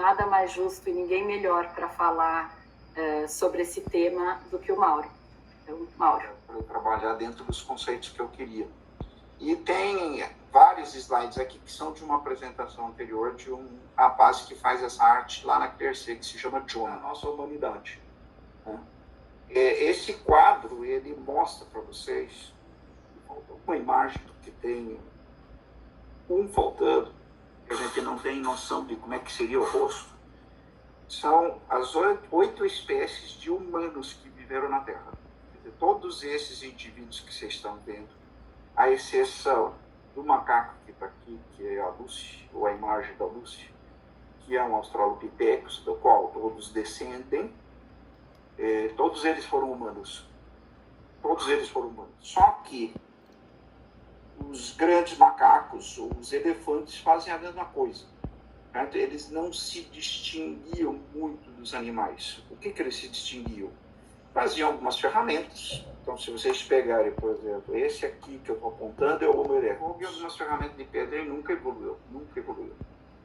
nada mais justo e ninguém melhor para falar sobre esse tema do que o Mauro. Então, Mauro. Para trabalhar dentro dos conceitos que eu queria. E tem vários slides aqui que são de uma apresentação anterior de um rapaz que faz essa arte lá na CRC, que se chama John, a nossa humanidade. Esse quadro, ele mostra para vocês uma imagem do que tem faltando, que a gente não tem noção de como é que seria o rosto. São as 8 espécies de humanos que viveram na Terra. Todos esses indivíduos que vocês estão vendo, à exceção do macaco que está aqui, que é a Lucy, ou a imagem da Lucy, que é um Australopithecus, do qual todos descendem, todos eles foram humanos. Todos eles foram humanos. Só que os grandes macacos, os elefantes, fazem a mesma coisa. Certo? Eles não se distinguiam muito dos animais. O que eles se distinguiam? Faziam algumas ferramentas. Então, se vocês pegarem, por exemplo, esse aqui que eu estou apontando é o Homo erectus. Houve algumas ferramentas de pedra e nunca evoluiu.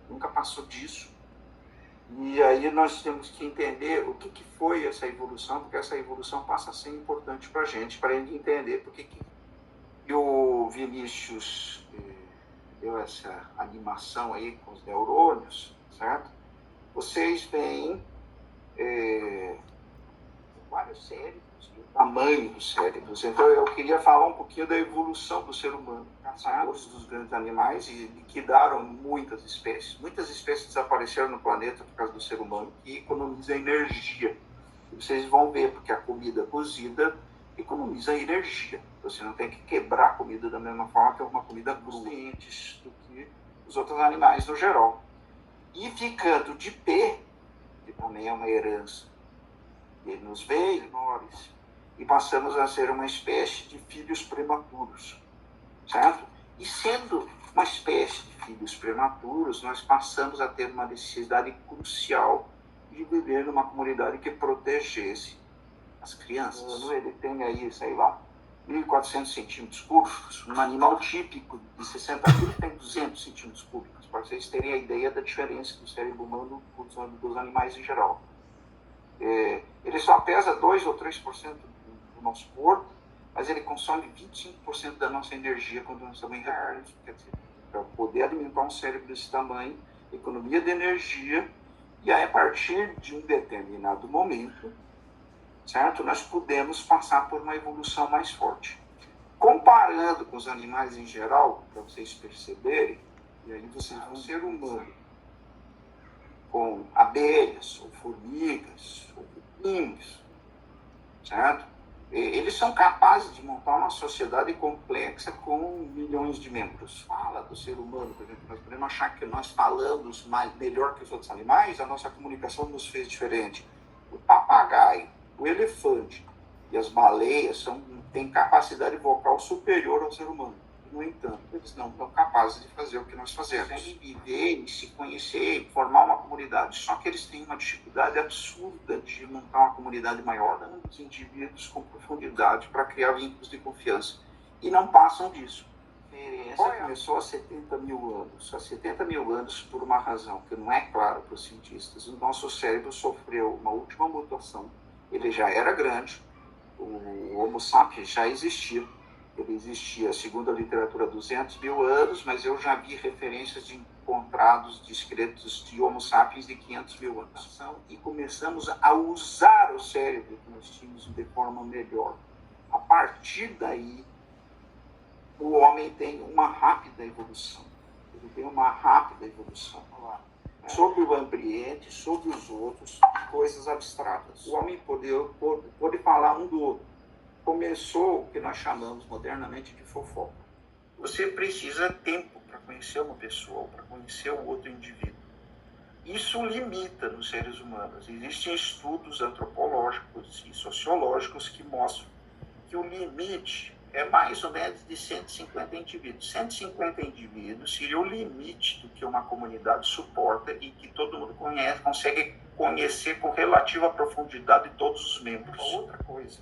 Nunca passou disso. E aí nós temos que entender o que foi essa evolução, porque essa evolução passa a ser importante para a gente entender por que e o Vinícius deu essa animação aí com os neurônios, certo? Vocês veem vários cérebros, o tamanho dos cérebros. Então eu queria falar um pouquinho da evolução do ser humano, caçadores dos grandes animais, e liquidaram muitas espécies. Muitas espécies desapareceram no planeta por causa do ser humano, que economiza energia. E vocês vão ver, porque a comida cozida economiza energia. Você não tem que quebrar a comida da mesma forma que uma comida crua do que os outros animais no geral. E ficando de pé, que também é uma herança, ele nos veio menores, e passamos a ser uma espécie de filhos prematuros, certo? E sendo uma espécie de filhos prematuros, nós passamos a ter uma necessidade crucial de viver numa comunidade que protegesse as crianças. Ele tem aí, sei lá, 1.400 centímetros cúbicos. Um animal típico de 60 quilos tem 200 centímetros cúbicos, para vocês terem a ideia da diferença do cérebro humano dos animais em geral. Ele só pesa 2 ou 3% do nosso corpo, mas ele consome 25% da nossa energia quando nós estamos em repouso. Quer dizer, para poder alimentar um cérebro desse tamanho, economia de energia, e aí, a partir de um determinado momento, certo? Nós podemos passar por uma evolução mais forte. Comparando com os animais em geral, para vocês perceberem, e aí vocês vão ser humano, com abelhas, ou formigas, ou cupins, certo? Eles são capazes de montar uma sociedade complexa com milhões de membros. Fala do ser humano, por exemplo, nós podemos achar que nós falamos melhor que os outros animais, a nossa comunicação nos fez diferente. O papagaio, o elefante e as baleias têm capacidade vocal superior ao ser humano. No entanto, eles não estão capazes de fazer o que nós fazemos. Conseguem viver e se conhecer, formar uma comunidade. Só que eles têm uma dificuldade absurda de montar uma comunidade maior, dando os indivíduos com profundidade para criar vínculos de confiança. E não passam disso. Essa começou há 70 mil anos. Há 70 mil anos, por uma razão que não é clara para os cientistas, o nosso cérebro sofreu uma última mutação. Ele já era grande, o Homo sapiens já existia. Ele existia, segundo a literatura, há 200 mil anos, mas eu já vi referências de encontrados de esqueletos de Homo sapiens de 500 mil anos. E começamos a usar o cérebro que nós tínhamos de forma melhor. A partir daí, o homem tem uma rápida evolução. Ele tem uma rápida evolução. Sobre o ambiente, sobre os outros, coisas abstratas. O homem pode falar um do outro. Começou o que nós chamamos modernamente de fofoca. Você precisa de tempo para conhecer uma pessoa, para conhecer o outro indivíduo. Isso limita nos seres humanos. Existem estudos antropológicos e sociológicos que mostram que o limite é mais ou menos de 150 indivíduos. 150 indivíduos seria o limite do que uma comunidade suporta e que todo mundo consegue conhecer com relativa profundidade todos os membros. Outra coisa.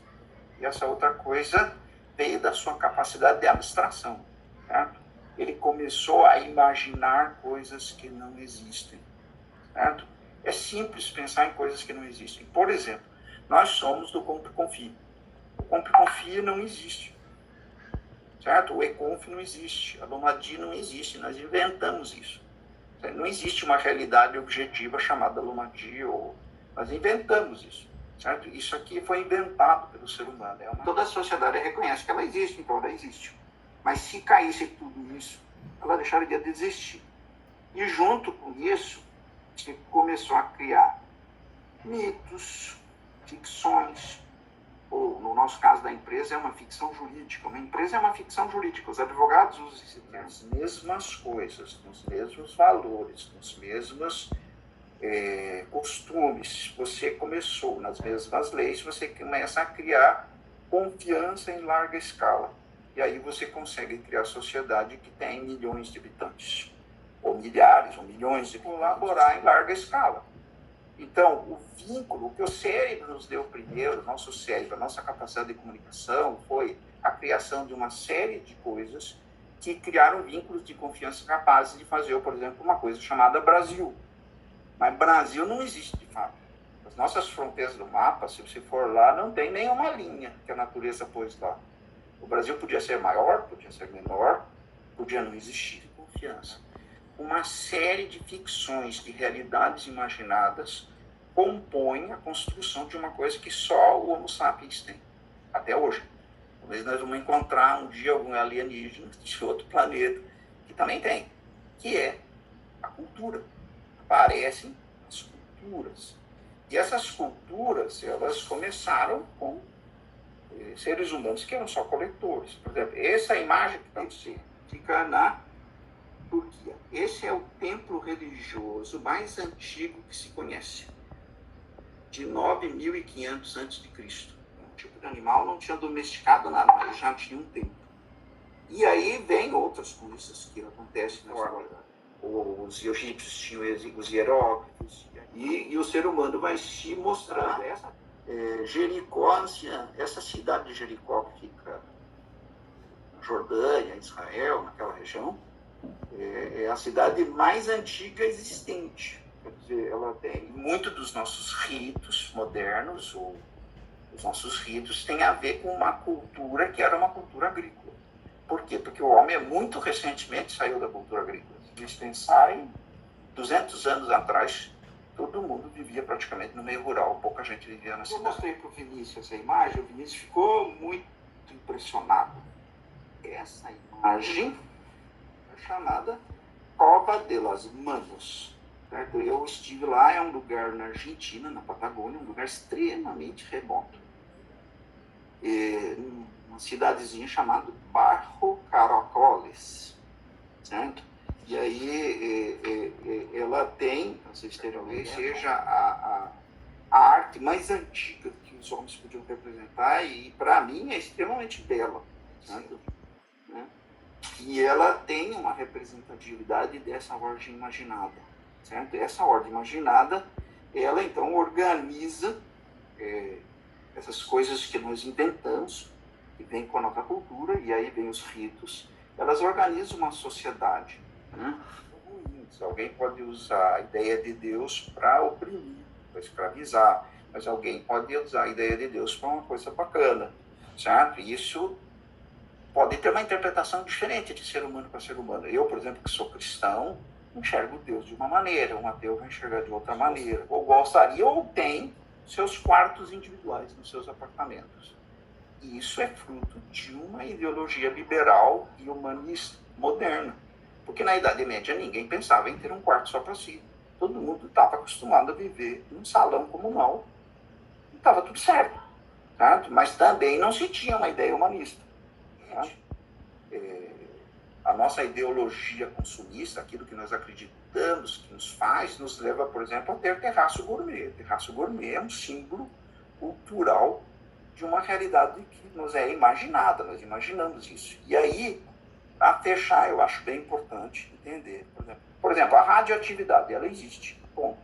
E essa outra coisa veio da sua capacidade de abstração, certo? Ele começou a imaginar coisas que não existem, certo? simples pensar em coisas que não existem. Por exemplo, nós somos do Compre e Confie. O Compre e Confie não existe. Certo? O E-Conf não existe. A Lomadi não existe. Nós inventamos isso. Não existe uma realidade objetiva chamada Lomadi, ou nós inventamos isso. Certo? Isso aqui foi inventado pelo ser humano. Toda a sociedade reconhece que ela existe, então ela existe. Mas se caísse tudo isso, ela deixaria de existir. E junto com isso, se começou a criar mitos, ficções, ou no nosso caso da empresa é uma ficção jurídica. Uma empresa é uma ficção jurídica. Os advogados usam as mesmas coisas, nos mesmos valores, nos mesmos costumes. Você começou nas mesmas leis, você começa a criar confiança em larga escala. E aí você consegue criar sociedade que tem milhões de habitantes, ou milhares, ou milhões de colaborar em larga escala. Então, o vínculo, o que o cérebro nos deu primeiro, nosso cérebro, a nossa capacidade de comunicação, foi a criação de uma série de coisas que criaram vínculos de confiança capazes de fazer, por exemplo, uma coisa chamada Brasil. Mas Brasil não existe, de fato. As nossas fronteiras do mapa, se você for lá, não tem nenhuma linha que a natureza pôs lá. O Brasil podia ser maior, podia ser menor, podia não existir confiança. Uma série de ficções, de realidades imaginadas, compõem a construção de uma coisa que só o Homo sapiens tem, até hoje. Talvez nós vamos encontrar um dia algum alienígena de outro planeta que também tem, que é a cultura. Aparecem as culturas. E essas culturas, elas começaram com seres humanos que eram só coletores. Por exemplo, essa imagem que fica na Turquia. Esse é o templo religioso mais antigo que se conhece, de 9.500 a.C. Um tipo de animal não tinha domesticado nada, mas já tinha um templo. E aí vem outras coisas que acontecem na história. Os egípcios tinham os hieróglifos, e o ser humano vai se mostrando. Jericó, essa cidade de Jericó que fica na Jordânia, Israel, naquela região, é a cidade mais antiga existente. Quer dizer, ela tem muito dos nossos ritos modernos, ou os nossos ritos têm a ver com uma cultura que era uma cultura agrícola. Por quê? Porque o homem muito recentemente saiu da cultura agrícola. Se eles pensarem, 200 anos atrás, todo mundo vivia praticamente no meio rural, pouca gente vivia na cidade. Eu mostrei para o Vinícius essa imagem, o Vinícius ficou muito impressionado. Essa imagem é chamada Cova de las Manos. Certo? Eu estive lá, é um lugar na Argentina, na Patagônia, um lugar extremamente remoto. Uma cidadezinha chamada Barro Caracoles. Certo? E aí ela tem, vocês terão aí, seja a arte mais antiga que os homens podiam representar, e para mim é extremamente bela. Certo? Né? E ela tem uma representatividade dessa ordem imaginada. Certo? Essa ordem imaginada, ela então organiza essas coisas que nós inventamos, que vem com a nossa cultura, e aí vem os ritos, elas organizam uma sociedade. Alguém pode usar a ideia de Deus para oprimir, para escravizar, mas alguém pode usar a ideia de Deus para uma coisa bacana, certo? Isso pode ter uma interpretação diferente de ser humano para ser humano. Eu, por exemplo, que sou cristão, enxergo Deus de uma maneira, um ateu vai enxergar de outra maneira, ou gostaria, ou tem seus quartos individuais nos seus apartamentos. E isso é fruto de uma ideologia liberal e humanista moderna. Porque na Idade Média ninguém pensava em ter um quarto só para si. Todo mundo estava acostumado a viver num salão comunal. E estava tudo certo. Certo? Mas também não se tinha uma ideia humanista. A nossa ideologia consumista, aquilo que nós acreditamos que nos leva, por exemplo, a ter terraço gourmet. Terraço gourmet é um símbolo cultural de uma realidade que nos é imaginada. Nós imaginamos isso. E aí, a fechar, eu acho bem importante entender. Por exemplo, a radioatividade, ela existe. Bom,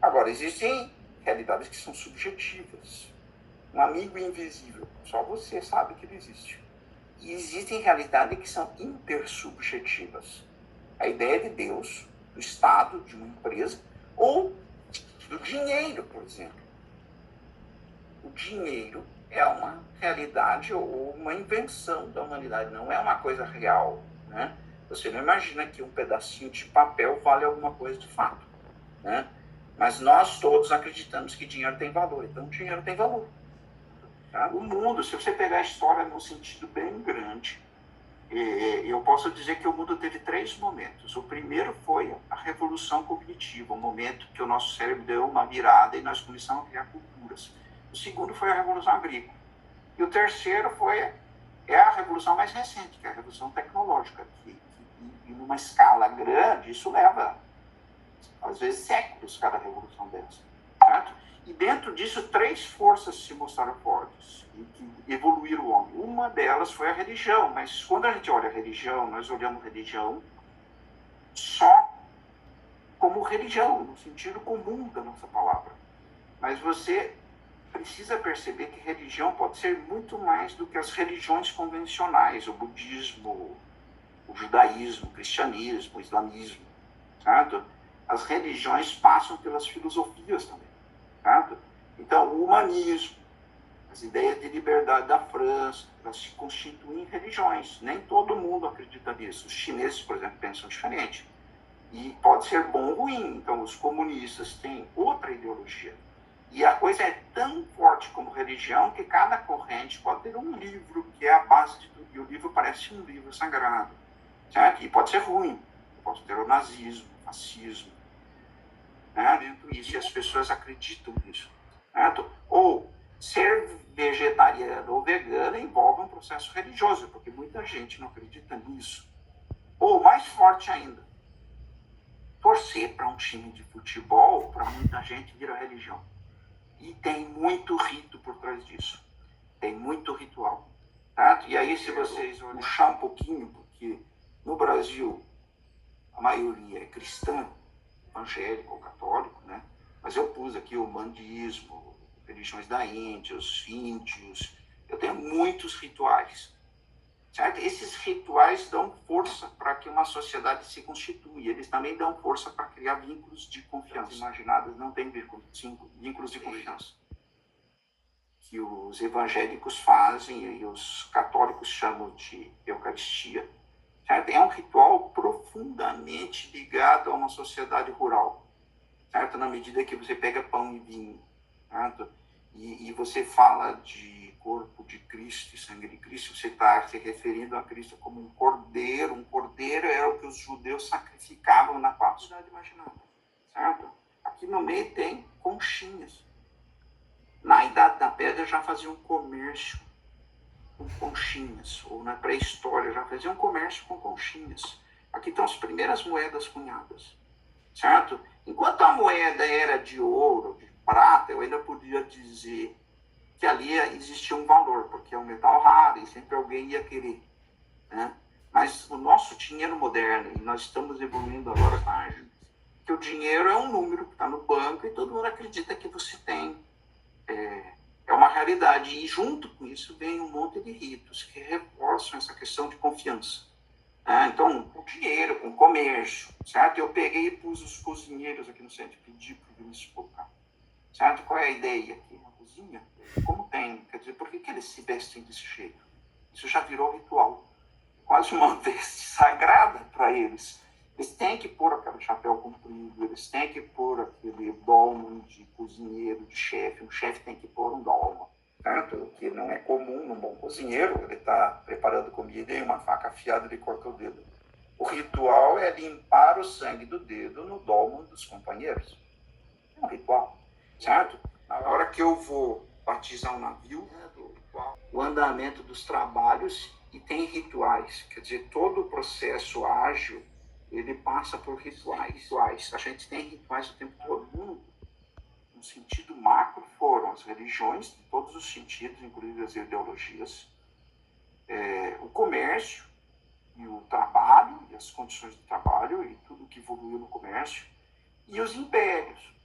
agora, existem realidades que são subjetivas. Um amigo invisível, só você sabe que ele existe. E existem realidades que são intersubjetivas. A ideia de Deus, do Estado, de uma empresa, ou do dinheiro, por exemplo. O dinheiro é uma realidade ou uma invenção da humanidade, não é uma coisa real, né? Você não imagina que um pedacinho de papel vale alguma coisa de fato, né? Mas nós todos acreditamos que dinheiro tem valor, então dinheiro tem valor. Tá? O mundo, se você pegar a história num sentido bem grande, eu posso dizer que o mundo teve 3 momentos. O primeiro foi a revolução cognitiva, o momento que o nosso cérebro deu uma virada e nós começamos a criar culturas. O segundo foi a revolução agrícola. E o terceiro é a revolução mais recente, que é a revolução tecnológica, que numa escala grande, isso leva, às vezes, séculos cada revolução dessa. Certo? E dentro disso, 3 forças se mostraram fortes e que evoluíram o homem. Uma delas foi a religião, mas quando a gente olha a religião, nós olhamos a religião só como religião, no sentido comum da nossa palavra. Mas você precisa perceber que religião pode ser muito mais do que as religiões convencionais, o budismo, o judaísmo, o cristianismo, o islamismo, certo? As religiões passam pelas filosofias também, certo? Então, o humanismo, as ideias de liberdade da França, elas se constituem em religiões. Nem todo mundo acredita nisso. Os chineses, por exemplo, pensam diferente. E pode ser bom ou ruim. Então, os comunistas têm outra ideologia. E a coisa é tão forte como religião que cada corrente pode ter um livro que é a base de tudo. E o livro parece um livro sagrado. Certo? E pode ser ruim. Pode ter o nazismo, o fascismo. Né? Dentro disso, e as pessoas acreditam nisso. Certo? Ou ser vegetariano ou vegano envolve um processo religioso, porque muita gente não acredita nisso. Ou, mais forte ainda, torcer para um time de futebol, para muita gente, vira religião. E tem muito rito por trás disso. Tem muito ritual. Tá? E aí, se vocês puxar um pouquinho, porque no Brasil a maioria é cristã, evangélico ou católico, né? Mas eu pus aqui o mandismo, religiões da Índia, os índios. Eu tenho muitos rituais. Certo? Esses rituais dão força para que uma sociedade se constitua. Eles também dão força para criar vínculos de confiança. As imaginadas não têm vínculos de confiança. Que os evangélicos fazem e os católicos chamam de Eucaristia. Certo? É um ritual profundamente ligado a uma sociedade rural. Certo? Na medida que você pega pão e vinho. Certo? E você fala de corpo de Cristo e sangue de Cristo, você está se referindo a Cristo como um cordeiro. Um cordeiro era o que os judeus sacrificavam na Páscoa. Certo? Aqui no meio tem conchinhas. Na Idade da Pedra já faziam um comércio com conchinhas, ou na pré-história já faziam um comércio com conchinhas. Aqui estão as primeiras moedas cunhadas. Certo? Enquanto a moeda era de ouro, de prata, eu ainda podia dizer que ali existia um valor, porque é um metal raro e sempre alguém ia querer. Né? Mas o nosso dinheiro moderno, e nós estamos evoluindo agora tarde, que o dinheiro é um número que está no banco e todo mundo acredita que você tem. É uma realidade. E junto com isso vem um monte de ritos que reforçam essa questão de confiança. Então, com dinheiro, com comércio, certo? Eu peguei e pus os cozinheiros aqui no centro, pedi para o Vinícius colocar. Certo? Qual é a ideia aqui? Na cozinha, como tem? Quer dizer, por que eles se vestem desse jeito? Isso já virou ritual. Quase uma veste sagrada para eles. Eles têm que pôr aquele chapéu comprido, eles têm que pôr aquele dolman de cozinheiro, de chefe. Um chefe tem que pôr um dolman. Certo? O que não é comum num bom cozinheiro, ele está preparando comida e uma faca afiada ele corta o dedo. O ritual é limpar o sangue do dedo no dolman dos companheiros. É um ritual. Certo? Na hora que eu vou batizar um navio, o andamento dos trabalhos, e tem rituais. Quer dizer, todo o processo ágil, ele passa por rituais. A gente tem rituais o tempo todo. No sentido macro, foram as religiões, de todos os sentidos, inclusive as ideologias, o comércio, e o trabalho, e as condições de trabalho, e tudo que evoluiu no comércio, e os impérios.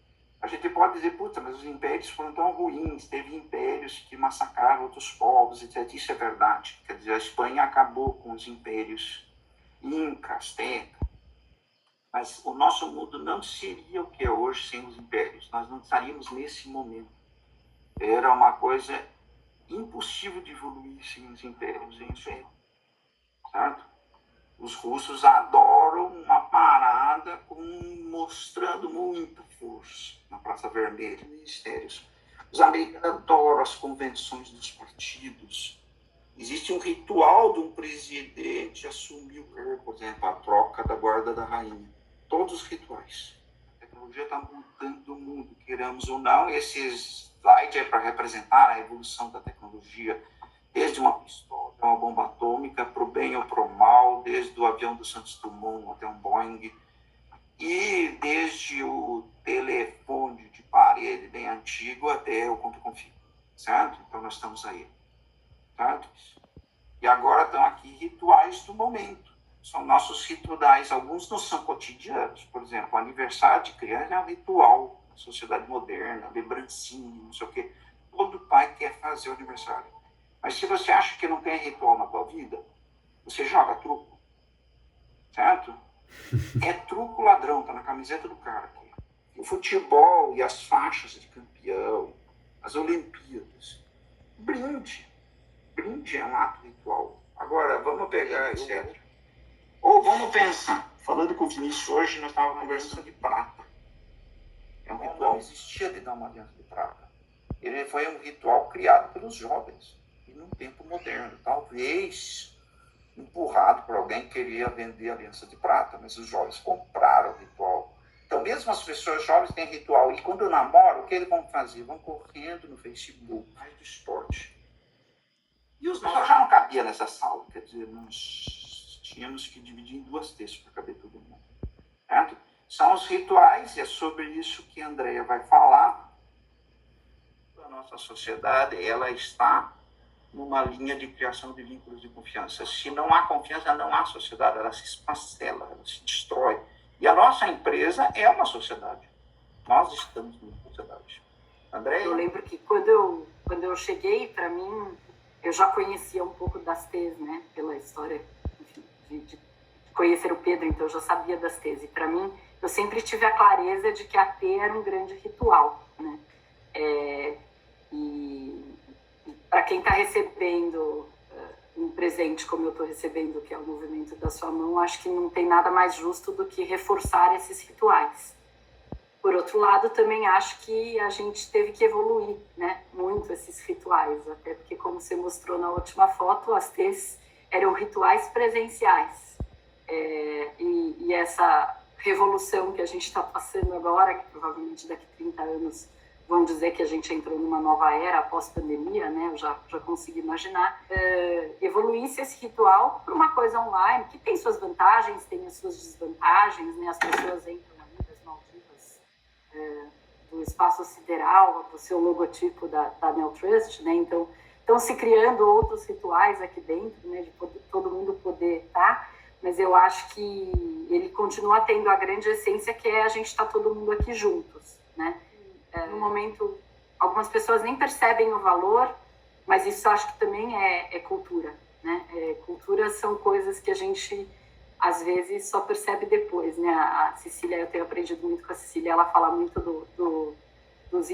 A gente pode dizer, puta, mas os impérios foram tão ruins, teve impérios que massacraram outros povos, etc. Isso é verdade. Quer dizer, a Espanha acabou com os impérios Inca, Azteca. Mas o nosso mundo não seria o que é hoje sem os impérios. Nós não estaríamos nesse momento. Era uma coisa impossível de evoluir sem os impérios, certo? Os russos adoram uma parada mostrando muita força na Praça Vermelha, ministérios. Os americanos adoram as convenções dos partidos. Existe um ritual de um presidente assumir o cargo, por exemplo, a troca da guarda da rainha. Todos os rituais. A tecnologia está mudando o mundo, queiramos ou não. Esse slide é para representar a evolução da tecnologia, desde uma pistola, uma bomba atômica, para o bem ou para o mal, desde o avião do Santos Dumont até um Boeing, e desde o telefone de parede bem antigo até o compra-confio, certo? Então nós estamos aí, certo? E agora estão aqui rituais do momento. São nossos rituais, alguns não são cotidianos. Por exemplo, o aniversário de criança é um ritual, sociedade moderna, lembrancinha, não sei o quê. Todo pai quer fazer o aniversário. Mas se você acha que não tem ritual na tua vida, você joga truco, certo? É truco ladrão, tá na camiseta do cara aqui. O futebol e as faixas de campeão, as Olimpíadas. Brinde é um ato ritual. Agora, vamos pegar, etc. Ou vamos pensar, falando com o Vinícius hoje, nós estávamos conversando de prata. É um ritual, não existia de dar uma aliança de prata. Ele foi um ritual criado pelos jovens, e num tempo moderno. Talvez empurrado por alguém que queria vender aliança de prata, mas os jovens compraram o ritual. Então, mesmo as pessoas jovens têm ritual, e quando namoram, o que eles vão fazer? Vão correndo no Facebook, mais do esporte. E os nossos já não cabia nessa sala, quer dizer, nós tínhamos que dividir em 2 terços para caber todo mundo. Certo? São os rituais, e é sobre isso que a Andrea vai falar. A nossa sociedade, ela está numa linha de criação de vínculos de confiança. Se não há confiança, não há sociedade, ela se esfacela, ela se destrói. E a nossa empresa é uma sociedade. Nós estamos numa sociedade. Andrea? Eu lembro que quando eu cheguei, para mim, eu já conhecia um pouco das T's, né? Pela história, enfim, de conhecer o Pedro, então eu já sabia das T's. E para mim, eu sempre tive a clareza de que a T era um grande ritual, né? E para quem está recebendo um presente como eu estou recebendo, que é o movimento da sua mão, acho que não tem nada mais justo do que reforçar esses rituais. Por outro lado, também acho que a gente teve que evoluir, né, muito esses rituais, até porque, como você mostrou na última foto, as T's eram rituais presenciais. E essa revolução que a gente está passando agora, que provavelmente daqui a 30 anos vão dizer que a gente entrou numa nova era após pandemia, né? Eu já consigo imaginar, evoluísse esse ritual para uma coisa online, que tem suas vantagens, tem as suas desvantagens, né? As pessoas entram ali das Maldivas, do espaço sideral, do seu logotipo da Neotrust, né? Então, estão se criando outros rituais aqui dentro, né? De todo mundo poder estar, mas eu acho que ele continua tendo a grande essência, que é a gente estar todo mundo aqui juntos, né? No momento, algumas pessoas nem percebem o valor, mas isso acho que também é cultura, né? Cultura são coisas que a gente, às vezes, só percebe depois, né? A Cecília, eu tenho aprendido muito com a Cecília, ela fala muito dos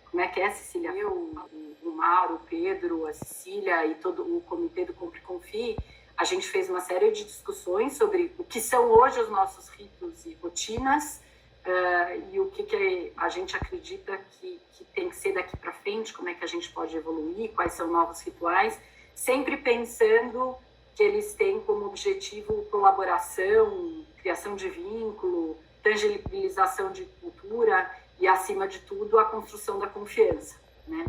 Como é que é, Cecília? O Mauro, o Pedro, a Cecília e todo o comitê do Compre e Confie, a gente fez uma série de discussões sobre o que são hoje os nossos ritos e rotinas, e o que a gente acredita que tem que ser daqui para frente, como é que a gente pode evoluir, quais são novos rituais, sempre pensando que eles têm como objetivo colaboração, criação de vínculo, tangibilização de cultura e, acima de tudo, a construção da confiança, né?